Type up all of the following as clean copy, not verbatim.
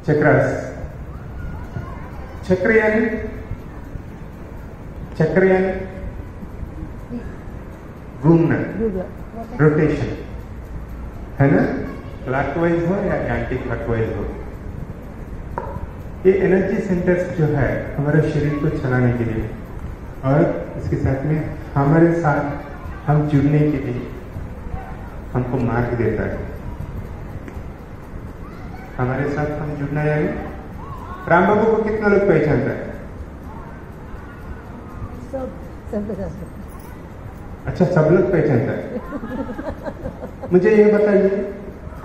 चक्रास। चक्र यानी घूमना, रोटेशन, है ना? क्लॉकवाइज हो या एंटी क्लॉकवाइज हो। ये एनर्जी सेंटर्स जो है हमारे शरीर को चलाने के लिए और इसके साथ में हमारे साथ हम जुड़ने के लिए हमको मार्ग देता है। हमारे साथ हम जुड़ना यानी राम बाबू को कितना लोग पहचानता है? सब अच्छा, सब लोग पहचानता है। मुझे ये बताइए,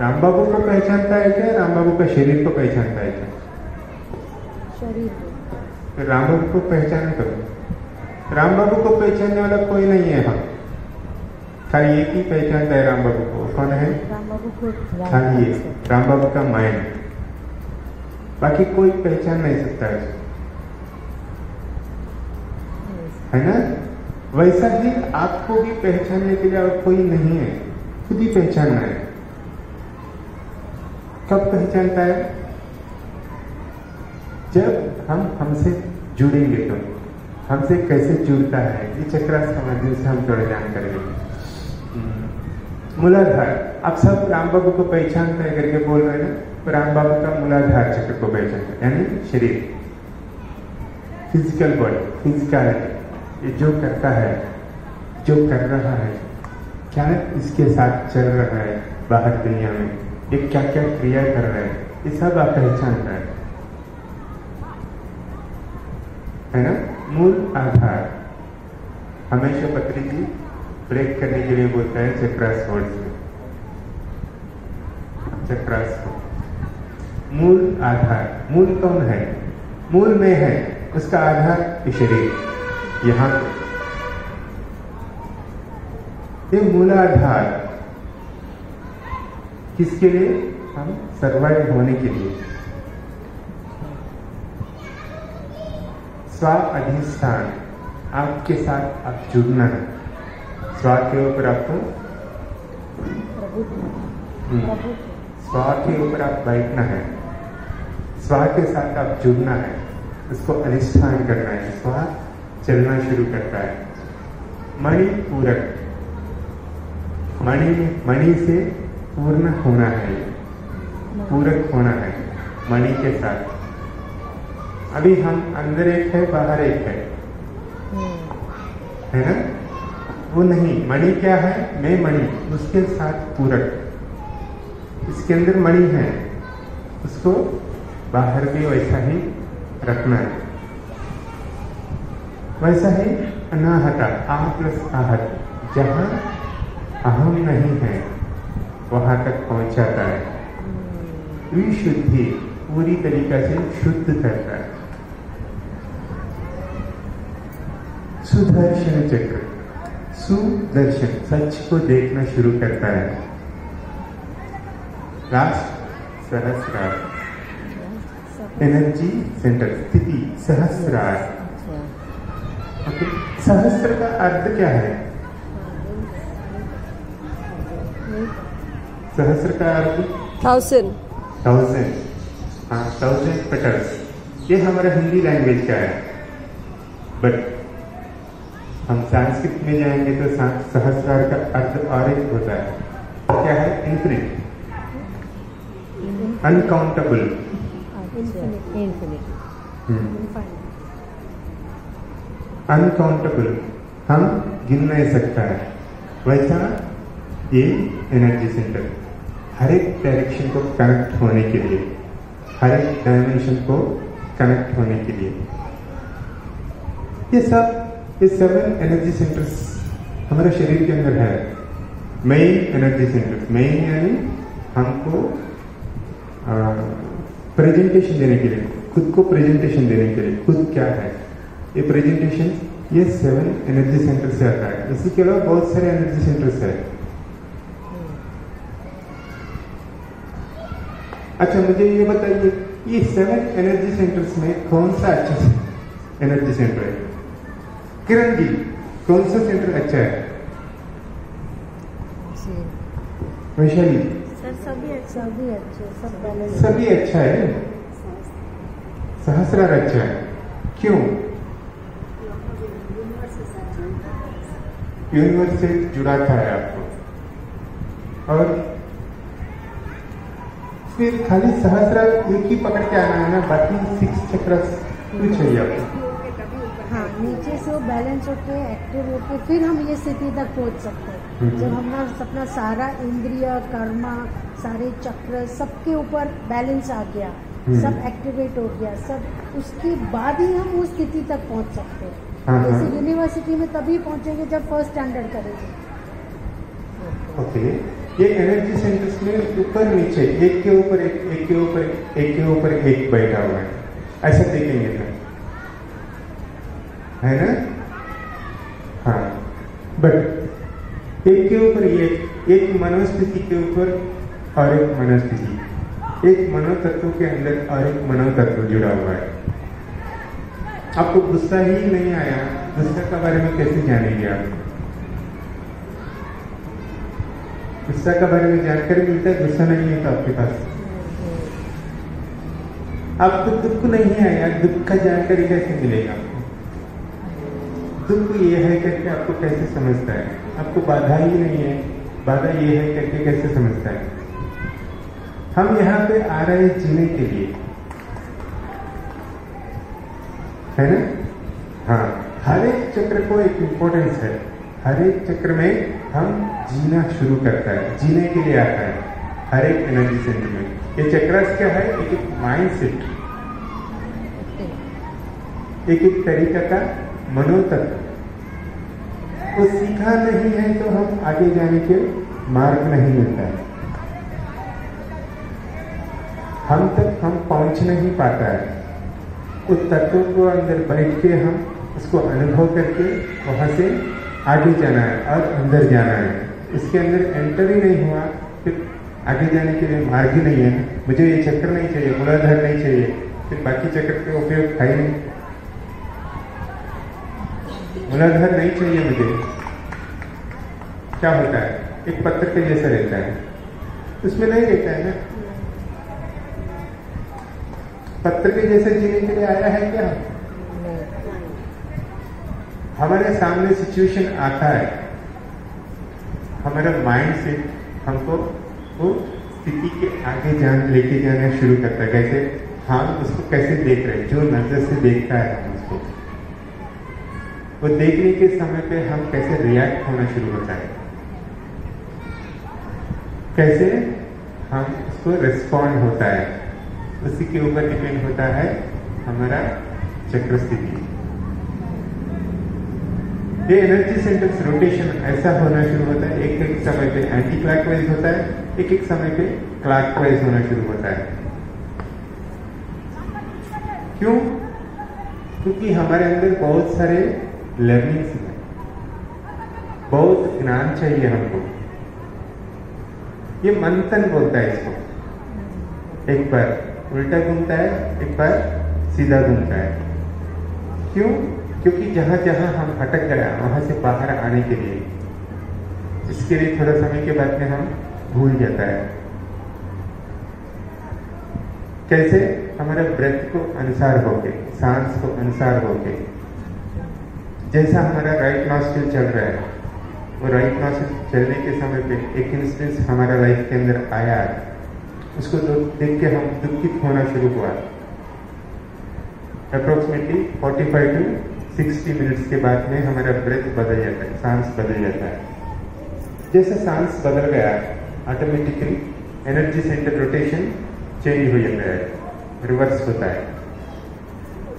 राम बाबू को पहचानता है क्या? राम बाबू का शरीर को पहचानता है क्या? शरीर। तो राम बाबू को पहचान करो। राम बाबू को पहचानने वाला कोई नहीं है। हम खाली एक ही पहचानता है राम बाबू को। कौन है? राम बाबू को खाली ये राम बाबू का माइंड, बाकी कोई पहचान नहीं सकता है ना? वैसा ही आपको भी पहचानने के लिए और कोई नहीं है, खुद ही पहचानना है। कब पहचानता है? जब हम हमसे जुड़ेंगे। तो हमसे कैसे जुड़ता है ये चक्रास के माध्यम से हम थोड़ा जान करेंगे। मूलाधार, आप सब राम बाबू को पहचानते हैं करके बोल रहे हैं ना? तो राम बाबू का मूलाधार चक्र को पहचानते हैं, यानी शरीर, फिजिकल बॉडी, फिजिकलिटी। ये जो करता है, जो कर रहा है, क्या इसके साथ चल रहा है बाहर दुनिया में, ये क्या क्या क्रिया कर रहा है, ये सब आप पहचानता है ना? मूल आधार। हमेशा पत्री जी ब्रेक करने के लिए बोलता है चक्रास वर्ड से। चक्रास को मूल आधार। मूल कौन है? मूल में है, उसका आधार शरीर। यहां ये मूलाधार किसके लिए? हम सर्वाइव होने के लिए। स्व अधिष्ठान, आपके साथ आप जुड़ना है। स्व के ऊपर आपको स्व के ऊपर आप बैठना है, स्व के साथ आप जुड़ना है, उसको अधिष्ठान करना है। स्व चलना शुरू करता है। मणि पूरक, मणि से पूर्ण होना है, पूरक होना है मणि के साथ। अभी हम अंदर एक है, बाहर एक है ना? वो नहीं, मणि क्या है? मैं मणि, उसके साथ पूरक। इसके अंदर मणि है, उसको बाहर भी वैसा ही रखना है। वैसा ही अनाहता, आ प्लस आहत, जहां अहम नहीं है वहां तक पहुंचाता है। विशुद्धि, पूरी तरीका से शुद्ध करता है। सुदर्शन चक्र, सुदर्शन, सच को देखना शुरू करता है। लास्ट सहस्रार, एनर्जी सेंटर, स्थिति सहस्रार। ओके, सहस्त्र का अर्थ क्या है? सहस्त्र का अर्थ 1000। हाँ, 1000 पेटल्स। ये हमारा हिंदी लैंग्वेज का है, बट हम संस्कृत में जाएंगे तो सहस्रार का अर्थ और एक होता है। क्या है? इन्फिनिट, अनकाउंटेबल, अनकाउंटेबल, हम गिन नहीं सकता है। वैसा ये एनर्जी सेंटर हर एक डायरेक्शन को कनेक्ट होने के लिए, हर एक डायमेंशन को कनेक्ट होने के लिए, ये 7 एनर्जी सेंटर्स हमारे शरीर के अंदर है। मेन एनर्जी सेंटर्स, मेन यानी हमको प्रेजेंटेशन देने के लिए, खुद को प्रेजेंटेशन देने के लिए, खुद क्या है ये प्रेजेंटेशन, ये 7 एनर्जी सेंटर से आता है। इसी के अलावा बहुत सारे एनर्जी सेंटर्स है। अच्छा, मुझे ये बताइए, ये 7 एनर्जी सेंटर्स में कौन सा अच्छा एनर्जी सेंटर है? किरण जी, कौन सा सेंटर अच्छा है? वैशाली सर, सभी अच्छे, सब अच्छा है। सहस्रार है। क्यों? यूनिवर्स से जुड़ा था आपको। और फिर खाली सहस्रार एक ही पकड़ के आना है ना, बाकी 6 चक्र कुछ चाहिए आपको। हाँ, नीचे से वो बैलेंस होके एक्टिव होके फिर हम ये स्थिति तक पहुंच सकते हैं जब हमारा अपना सारा इंद्रिय कर्मा सारे चक्र सबके ऊपर बैलेंस आ गया, सब एक्टिवेट हो गया, सब उसके बाद ही हम उस स्थिति तक पहुंच सकते हैं। जैसे यूनिवर्सिटी में तभी पहुंचेंगे जब फर्स्ट स्टैंडर्ड करेंगे। ओके, ये एनर्जी सेंटर्स में ऊपर नीचे एक के ऊपर एक के ऊपर एक के ऊपर एक बैठा हुआ है, ऐसा देखेंगे ना, है ना? हाँ, बट एक के ऊपर एक मनोस्थिति के ऊपर और एक मनोस्थिति, एक मनोतत्व के अंदर और एक मनोतत्व जुड़ा हुआ है। आपको गुस्सा ही नहीं आया, गुस्सा के बारे में कैसे जानेंगे आप? गुस्सा के बारे में जानकारी मिलता है, गुस्सा नहीं है तो आपके पास। आपको दुख नहीं आया, दुख का जानकारी कैसे मिलेगा आपको? दुख ये है करके आपको कैसे समझता है? आपको बाधा ही नहीं है, बाधा ये है करके कैसे समझता है? हम यहाँ पे आ रहे हैं जीने के लिए, है ना? हाँ, हर एक चक्र को एक इम्पोर्टेंस है। हर एक चक्र में हम जीना शुरू करता है, जीने के लिए आता है हर एक एनर्जी सेंटर में। ये चक्रास क्या है? एक एक माइंड सेट, एक एक तरीका का मनोतत्व। वो सीखा नहीं है तो हम आगे जाने के मार्ग नहीं मिलता है, हम तक हम पहुंच नहीं पाता है। उस तत्व को अंदर बैठ के हम उसको अनुभव करके वहां से आगे जाना है और अंदर जाना है। इसके अंदर एंटर ही नहीं हुआ, फिर आगे जाने के लिए मार्ग ही नहीं है। मुझे ये चक्र नहीं चाहिए, मूलाधार नहीं चाहिए, फिर बाकी चक्र का उपयोग था ही नहीं। मूलाधार नहीं चाहिए मुझे, क्या होता है? एक पत्थर के जैसा रहता है, उसमें नहीं रहता है ना। पत्थर के जैसे जीने के लिए आया है क्या? हमारे सामने सिचुएशन आता है, हमारा माइंड से हमको वो स्थिति के आगे लेके जाना शुरू करता है। कैसे? हम उसको कैसे देख रहे हैं, जो नजर से देखता है हम उसको, वो देखने के समय पे हम कैसे रिएक्ट होना शुरू होता है, कैसे हम उसको रिस्पॉन्ड होता है, उसी के ऊपर डिपेंड होता है हमारा चक्र स्थिति। ये एनर्जी सेंटर्स रोटेशन ऐसा होना शुरू होता है, एक एक समय पे एंटी क्लॉकवाइज होता है, एक एक समय पे क्लॉकवाइज होना शुरू होता है। क्यों? क्योंकि हमारे अंदर बहुत सारे लर्निंग्स हैं, बहुत ज्ञान चाहिए हमको। ये मंथन बोलता है इसको, एक बार उल्टा घूमता है, एक बार सीधा घूमता है। क्यों? क्योंकि जहां जहां हम भटक गया वहां से बाहर आने के लिए, इसके लिए थोड़ा समय के बाद में हम भूल जाता है। कैसे? हमारे ब्रेथ को अनुसार होके, सांस को अनुसार होके, जैसा हमारा राइट नॉस्ट्रिल चल रहा है, वो राइट नॉस्ट्रिल चलने के समय पे एक इंस्टेंस हमारा लाइफ के अंदर आया, उसको देख के हम दुखित होना शुरू हुआ। अप्रोक्सीमेटली 45 to 60 मिनट्स के बाद में हमारा ब्रेथ बदल जाता है, सांस बदल जाता है। जैसे सांस बदल गया, automatically energy centre rotation change हो जाता है, रिवर्स होता है।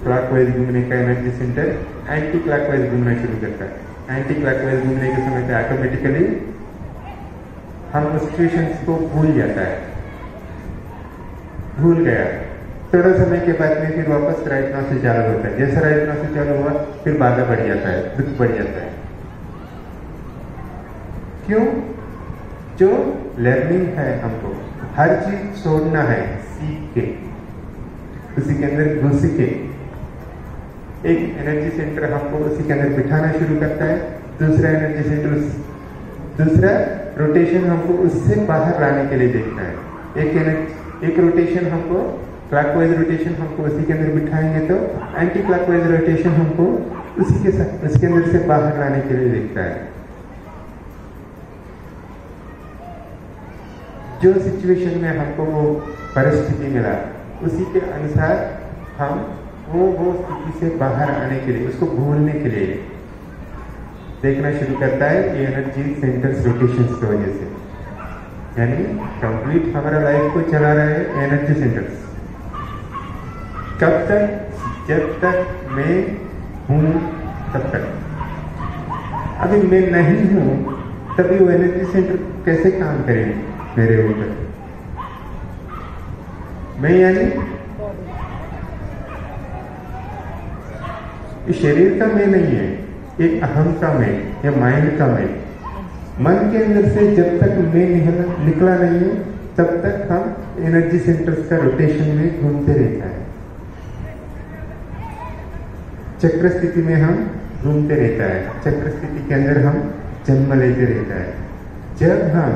क्लॉकवाइज घूमने का एनर्जी सेंटर एंटी क्लॉकवाइज घूमना शुरू करता है। एंटी क्लॉकवाइज घूमने के समय पे ऑटोमेटिकली हम सिचुएशंस को भूल जाता है, भूल गया। थोड़ा समय के बाद में फिर वापस राइट नॉस्ट्रिल चालू होता है। जैसा राइट नॉस्ट्रिल चालू हुआ, फिर बाधा बढ़ जाता है, दुख बढ़ जाता है। क्यों? जो लर्निंग है हमको हर चीज छोड़ना है, सीख के, उसी के अंदर घुस के। एक एनर्जी सेंटर हमको उसी के अंदर बिठाना शुरू करता है, दूसरा एनर्जी सेंटर, दूसरा रोटेशन हमको उससे बाहर लाने के लिए देखता है। एक रोटेशन हमको क्लॉकवाइज रोटेशन हमको उसी के अंदर बिठाएंगे तो एंटी क्लॉकवाइज रोटेशन हमको उसी के साथ उसके अंदर से बाहर लाने के लिए दिखता है। जो सिचुएशन में हमको वो परिस्थिति मिला उसी के अनुसार हम वो स्थिति से बाहर आने के लिए, उसको भूलने के लिए देखना शुरू करता है ये एनर्जी सेंटर्स रोटेशंस की वजह से। यानी कंप्लीट हमारा लाइफ को चला रहे हैं एनर्जी सेंटर्स। कब तक? जब तक मैं हूं तब तक। अभी मैं नहीं हूं तभी वो एनर्जी सेंटर कैसे काम करेंगे मेरे ऊपर? मैं यानी ये शरीर का मैं नहीं है, एक अहम का मैं या माइंड का मैं। मन के अंदर से जब तक मैं निकला नहीं है तब तक हम एनर्जी सेंटर्स का रोटेशन में घूमते रहता है। चक्र स्थिति में हम घूमते रहता है, चक्र स्थिति के अंदर हम जन्म लेते रहता है। जब हम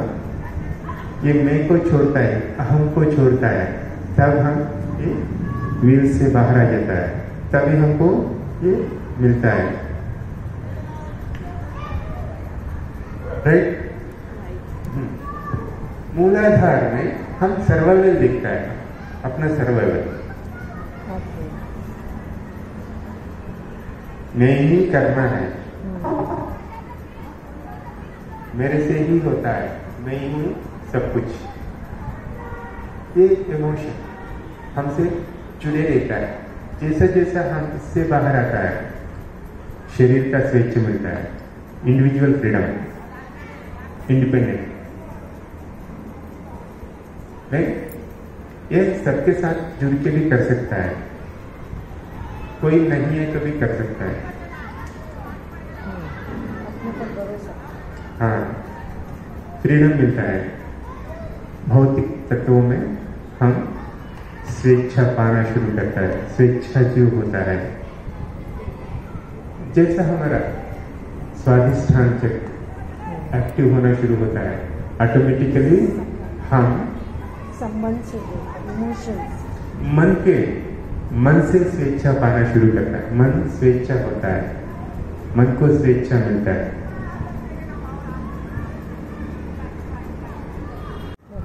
ये मैं को छोड़ता है, अहम को छोड़ता है, तब हम ये व्हील से बाहर आ जाता है, तभी हमको ये मिलता है। राइट? मूलाधार में हम सर्वाइवल देखता है, अपना सर्वाइवल मैं ही करना है, मेरे से ही होता है, मैं ही हूं सब कुछ। ये इमोशन हमसे जुड़े रहता है। जैसा जैसा हम इससे बाहर आता है शरीर का स्वेच्छा मिलता है, इंडिविजुअल फ्रीडम, इंडिपेंडेंट। राइट? ये सबके साथ जुड़ के भी कर सकता है, कोई नहीं है तो भी कर सकता है। हाँ, फ्रीडम मिलता है। भौतिक तत्वों में हम स्वेच्छा पाना शुरू करता है, स्वेच्छा जीव होता है। जैसा हमारा स्वाधिष्ठान चक्र एक्टिव होना शुरू होता है, ऑटोमेटिकली हम संबंध से इमोशंस मन से स्वेच्छा पाना शुरू करता है। मन स्वेच्छा होता है, मन को स्वेच्छा मिलता है।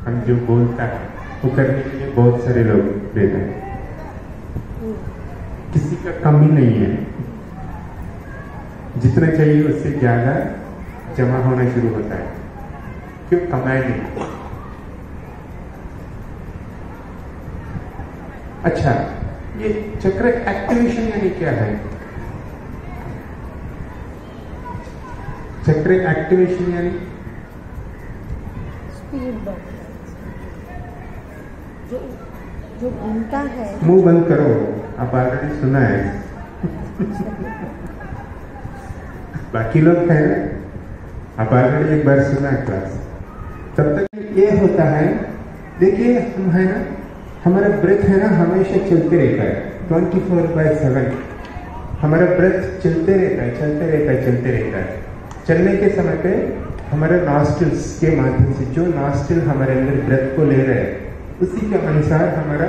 हम जो बोलता है वो करने के लिए बहुत सारे लोग रहते हैं, किसी का कमी नहीं है, जितना चाहिए उससे ज्यादा जमा होना शुरू होता है। क्यों? कमाए नहीं। अच्छा, ये चक्र एक्टिवेशन यानी क्या है? चक्र एक्टिवेशन यानी स्पीड बढ़, जो घूमता है। मुंह बंद करो, आप ऑलरेडी सुना है। बाकी लोग हैं, आप ऑलरेडी एक बार सुना है क्लास। तब तक ये होता है, देखिए हम है ना, हमारा ब्रेथ है ना हमेशा चलते रहता है 24/7। हमारा ब्रेथ चलते रहता है, चलते रहता है, चलते रहता है। चलने के समय पे हमारे नॉस्ट्रिल्स के माध्यम से जो नॉस्ट्रिल हमारे अंदर ब्रेथ को ले रहे हैं उसी के अनुसार हमारा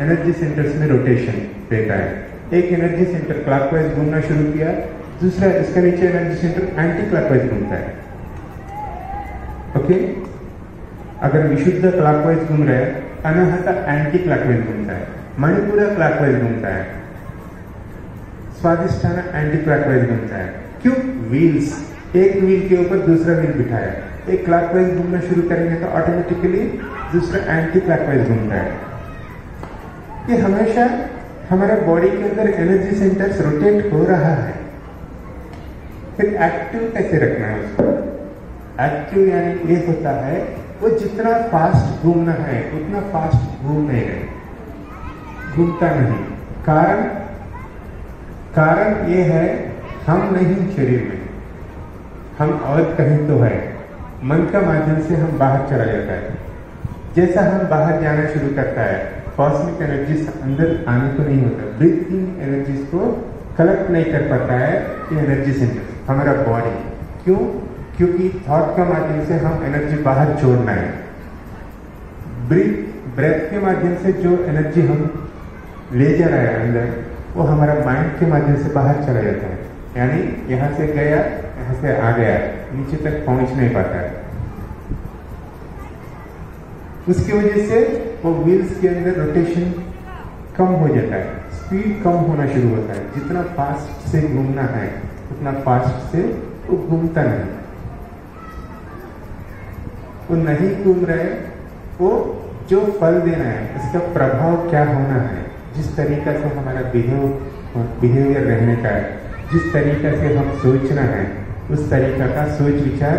एनर्जी सेंटर्स में रोटेशन रहता है। एक एनर्जी सेंटर क्लॉकवाइज घूमना शुरू किया, दूसरा इसके नीचे एनर्जी सेंटर एंटी क्लॉकवाइज घूमता है। ओके? अगर विशुद्ध क्लॉकवाइज घूम रहे हैं, अनाहता एंटी क्लॉकवाइज घूमता है, मणिपुरा क्लॉकवाइज घूमता है, स्वादिष्ठान एंटी क्लॉकवाइज घूमता है। क्यों? व्हील्स, एक व्हील के ऊपर दूसरा व्हील बिठाया, एक क्लॉकवाइज घूमना शुरू करेंगे तो ऑटोमेटिकली दूसरा एंटी क्लॉकवाइज घूमता है। ये हमेशा हमारे बॉडी के अंदर एनर्जी सेंटर्स रोटेट हो रहा है। फिर एक्टिव कैसे रखना है उसको? एक्टिव यानी ये होता है वो जितना फास्ट घूमना है उतना फास्ट घूमने है, घूमता नहीं। कारण ये है हम नहीं शरीर में, हम और कहीं तो है। मन का माध्यम से हम बाहर चला जाता है। जैसा हम बाहर जाना शुरू करता है, कॉस्मिक एनर्जीज अंदर आने को नहीं होता, ब्रीथिंग एनर्जीज को कलेक्ट नहीं कर पाता है ये एनर्जी सेंटर हमारा बॉडी। क्यों? क्योंकि थॉट का माध्यम से हम एनर्जी बाहर छोड़ना है। ब्रेथ के माध्यम से जो एनर्जी हम ले जा रहे हैं अंदर, वो हमारा माइंड के माध्यम से बाहर चला जाता है। यानी यहाँ से गया, यहाँ से आ गया, नीचे तक पहुंच नहीं पाता है। उसकी वजह से वो व्हील्स के अंदर रोटेशन कम हो जाता है, स्पीड कम होना शुरू होता है। जितना फास्ट से घूमना है उतना फास्ट से वो घूमता नहीं, वो नहीं घूम रहे। वो जो फल देना है उसका प्रभाव क्या होना है, जिस तरीका से हमारा बिहेवियर रहने का है, जिस तरीका से हम सोचना है, उस तरीका का सोच विचार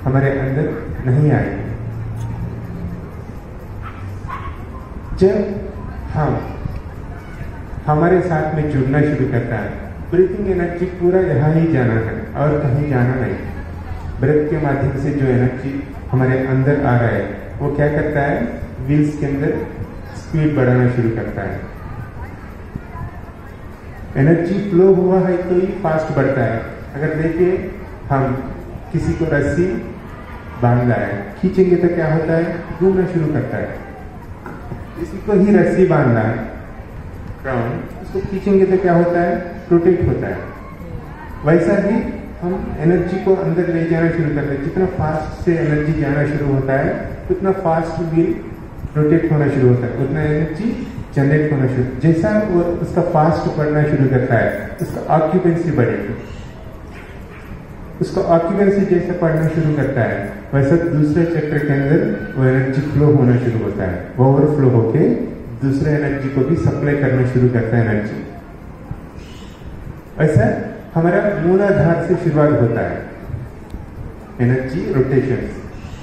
हमारे अंदर नहीं आएगा। जब हम हमारे साथ में जुड़ना शुरू करता है, ब्रीथिंग एनर्जी पूरा यहाँ ही जाना है और कहीं जाना नहीं। ब्रेथ के माध्यम से जो एनर्जी हमारे अंदर आ रहा है, वो क्या करता है, व्हील्स के अंदर स्पीड बढ़ाना शुरू करता है। एनर्जी फ्लो हुआ है तो ही फास्ट बढ़ता है। अगर देखिए हम किसी को रस्सी बांधा है, खींचेंगे तो क्या होता है, घूमना शुरू करता है। किसी को ही रस्सी बांधना है ग्राउंड, उसको खींचेंगे तो क्या होता है, रोटेट होता है। वैसा ही हम एनर्जी को अंदर ले जाना शुरू करते हैं। जितना फास्ट से एनर्जी जाना शुरू होता है उतना फास्ट व्हील रोटेट होना शुरू होता है, उतना एनर्जी जनरेट होना शुरू। जैसा वो उसका फास्ट बढ़ना शुरू करता है, उसका ऑक्यूपेंसी बढ़ेगी। उसका ऑक्यूपेंसी जैसे बढ़ना शुरू करता है, वैसा दूसरे चक्र के अंदर वो एनर्जी फ्लो होना शुरू होता है। वो ओवरफ्लो होके दूसरे एनर्जी को भी सप्लाई करना शुरू करता है एनर्जी। ऐसा हमारा मूलाधार से शुरुआत होता है एनर्जी रोटेशन।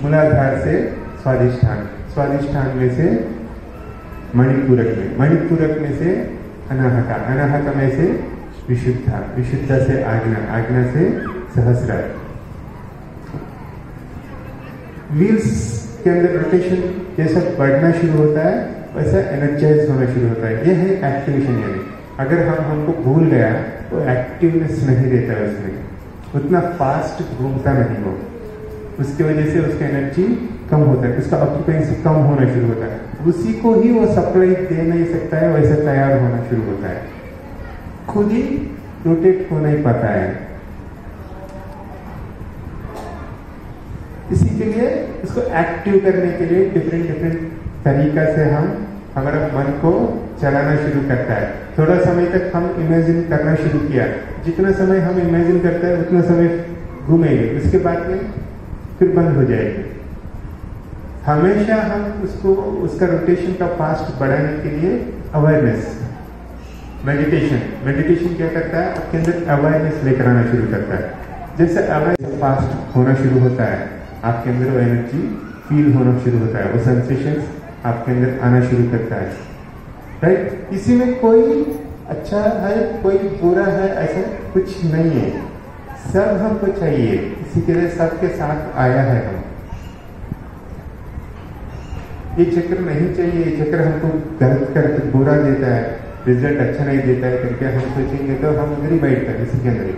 मूलाधार से स्वादिष्ठान, स्वादिष्ठान में से मणिपूरक में, मणिपूरक में से अनाहता, अनाहता में से विशुद्धा, विशुद्धा से आज्ञा, आज्ञा से सहस्रार। व्हील्स के अंदर रोटेशन जैसा बढ़ना शुरू होता है वैसा एनर्जाइज होना शुरू होता है। यह है एक्टिवेशन। यानी अगर हमको भूल गया तो एक्टिवनेस नहीं रहता है उसमें, उतना फास्ट घूमता नहीं हो, उसकी वजह से उसका एनर्जी कम होता है, उसका ऑक्यूपेंसी कम होना शुरू होता है। उसी को ही वो सप्लाई दे नहीं सकता है, वैसे तैयार होना शुरू होता है, खुद ही रोटेट हो नहीं पाता है। इसी के लिए इसको एक्टिव करने के लिए डिफरेंट तरीका से हम हमारा मन को चलाना शुरू करता है। थोड़ा समय तक हम इमेजिन करना शुरू किया, जितना समय हम इमेजिन करते हैं उतना समय घूमेंगे, उसके बाद में फिर बंद हो जाएगी। हमेशा हम उसको उसका रोटेशन का फास्ट बढ़ाने के लिए अवेयरनेस, मेडिटेशन क्या करता है, आपके अंदर अवेयरनेस लेकर आना शुरू करता है। जैसे अवेयरनेस फास्ट होना शुरू होता है, आपके अंदर वो एनर्जी फील होना शुरू होता है, वो सेंसेशंस आपके अंदर आना शुरू करता है, राइट। इसी में कोई अच्छा है कोई बुरा है ऐसा कुछ नहीं है, सब हमको चाहिए, इसी के लिए सबके साथ आया है हम। ये चक्र नहीं चाहिए, ये चक्र हमको गलत करके बुरा देता है, रिजल्ट अच्छा नहीं देता है करके हम सोचेंगे तो हम उधर ही बैठते हैं, इसी के अंदर ही।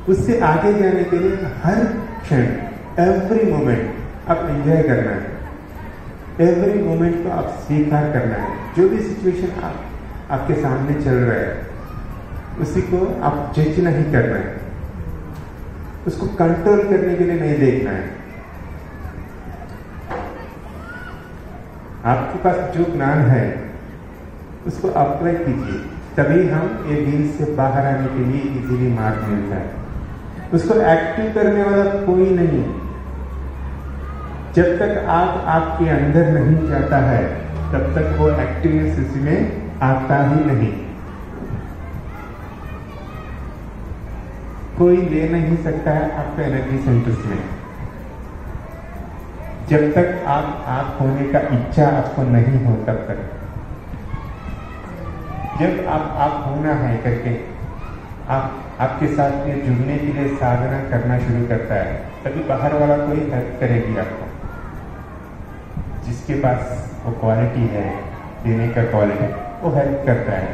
उससे आगे जाने के लिए हर क्षण, एवरी मोमेंट आप एंजॉय करना है, एवरी मोमेंट को आप स्वीकार करना है। जो भी सिचुएशन आपके सामने चल रहा है उसी को आप जज नहीं करना है, उसको कंट्रोल करने के लिए नहीं देखना है। आपके पास जो ज्ञान है उसको अप्लाई कीजिए, तभी हम ये व्हील से बाहर आने के लिए इजीली मार्ग मिलता है। उसको एक्टिव करने वाला कोई नहीं, जब तक आप आपके अंदर नहीं जाता है तब तक वो एक्टिवनेस इसमें आता ही नहीं। कोई ले नहीं सकता है आपके एनर्जी सेंटर्स में, जब तक आप होने का इच्छा आपको नहीं हो तब तक। जब आप होना है करके आपके साथ में जुड़ने के लिए साधना करना शुरू करता है, तभी बाहर वाला कोई हेल्प करेगी आपको, जिसके पास वो क्वालिटी है देने का क्वालिटी, वो हेल्प करता है।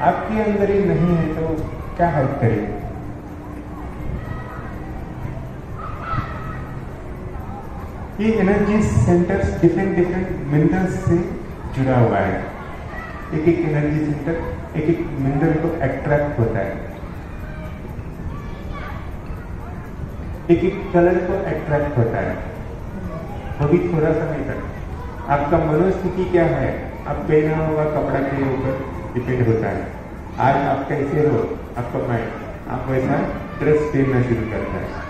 आपके अंदर ही नहीं है तो क्या हेल्प करेगी। ये energy centres different different minerals से जुड़ा हुआ है। एक एक एनर्जी सेंटर एक एक मिनरल को अट्रैक्ट होता है, एक एक कलर को अट्रैक्ट होता है। वो भी थोड़ा समय तक। आपका मनोस्थिति क्या है, आप पहना हुआ कपड़ा के ऊपर डिपेंड होता है। आज आप कैसे हो, आपका माइंड आप वैसा ड्रेस पहनना शुरू करता है।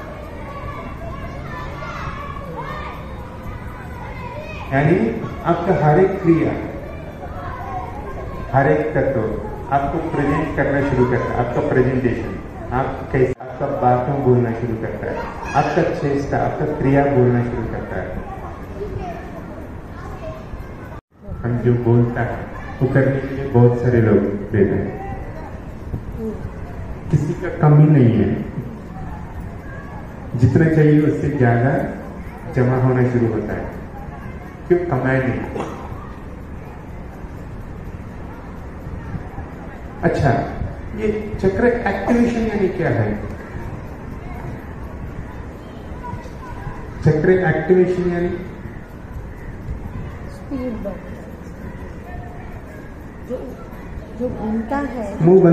यानी आपका हर एक क्रिया, हर एक तत्व आपको प्रेजेंट करना शुरू करता है। आपका प्रेजेंटेशन, आप कैसे, आपका बातों बोलना शुरू करता है, आपका चेष्टा, आपका क्रिया बोलना शुरू करता है। हम जो बोलता है वो करने के लिए बहुत सारे लोग रहते हैं, किसी का कमी नहीं है। जितना चाहिए उससे ज्यादा जमा होना शुरू होता है, क्यों? कमाए नहीं। अच्छा, ये चक्र एक्टिवेशन यानी क्या है? चक्र एक्टिवेशन यानी स्पीड बढ़, जो घूमता है मुंह